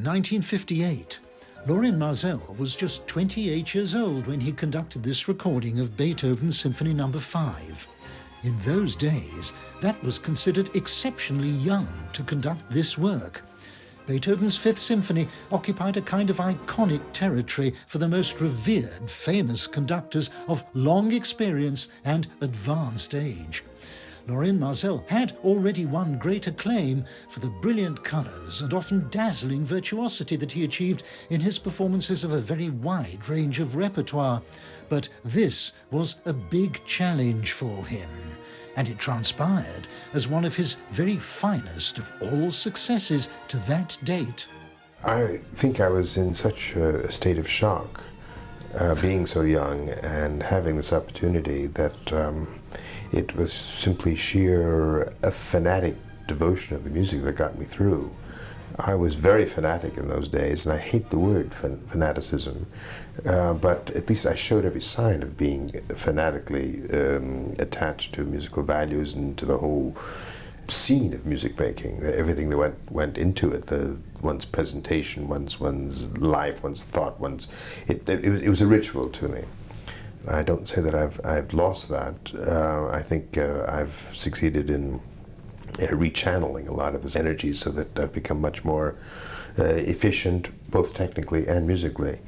1958. Lorin Maazel was just 28 years old when he conducted this recording of Beethoven's Symphony No. 5. In those days, that was considered exceptionally young to conduct this work. Beethoven's Fifth Symphony occupied a kind of iconic territory for the most revered, famous conductors of long experience and advanced age. Lorin Maazel had already won great acclaim for the brilliant colours and often dazzling virtuosity that he achieved in his performances of a very wide range of repertoire. But this was a big challenge for him, and it transpired as one of his very finest of all successes to that date. I think I was in such a state of shock, being so young and having this opportunity, that it was simply sheer fanatic devotion of the music that got me through. I was very fanatic in those days, and I hate the word fanaticism, but at least I showed every sign of being fanatically attached to musical values and to the whole scene of music making, everything that went into it, one's presentation, one's life, one's thought, it was a ritual to me. I don't say that I've lost that. I think I've succeeded in rechanneling a lot of his energy so that I've become much more efficient, both technically and musically.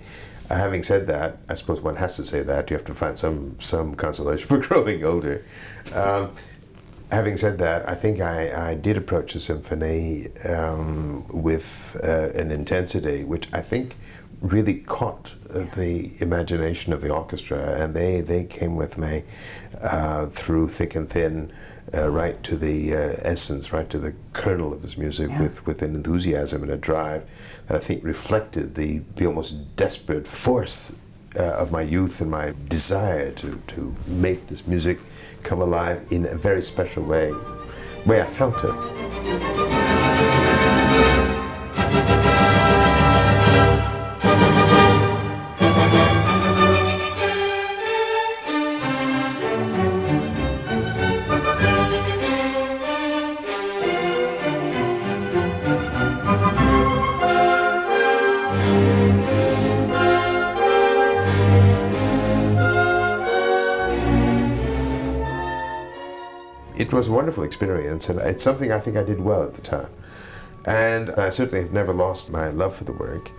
Having said that, I suppose one has to say that. You have to find some consolation for growing older. Having said that, I think I did approach the symphony with an intensity which I think really caught the imagination of the orchestra, and they came with me through thick and thin, right to the essence, right to the kernel of his music, with an enthusiasm and a drive that I think reflected the almost desperate force of my youth and my desire to make this music come alive in a very special way I felt it. It was a wonderful experience, and it's something I think I did well at the time. And I certainly have never lost my love for the work,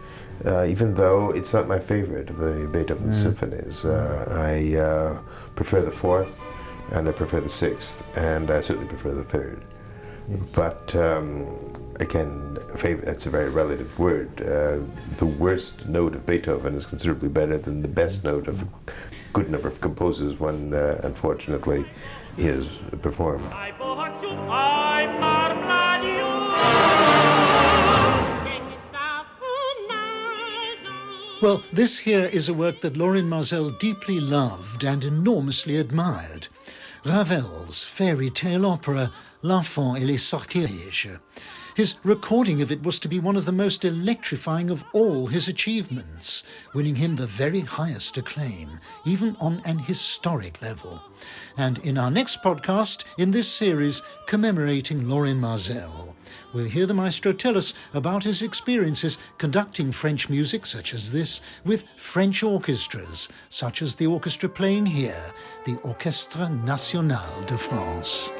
even though it's not my favorite of the Beethoven symphonies. I prefer the fourth, and I prefer the sixth, and I certainly prefer the third. But again, that's a very relative word. The worst note of Beethoven is considerably better than the best note of a good number of composers one, unfortunately, is performed. Well, this here is a work that Lorin Maazel deeply loved and enormously admired. Ravel's fairy tale opera, L'Enfant et les Sortilèges. His recording of it was to be one of the most electrifying of all his achievements, winning him the very highest acclaim, even on an historic level. And in our next podcast in this series commemorating Lorin Maazel, we'll hear the maestro tell us about his experiences conducting French music such as this with French orchestras, such as the orchestra playing here, the Orchestre National de France.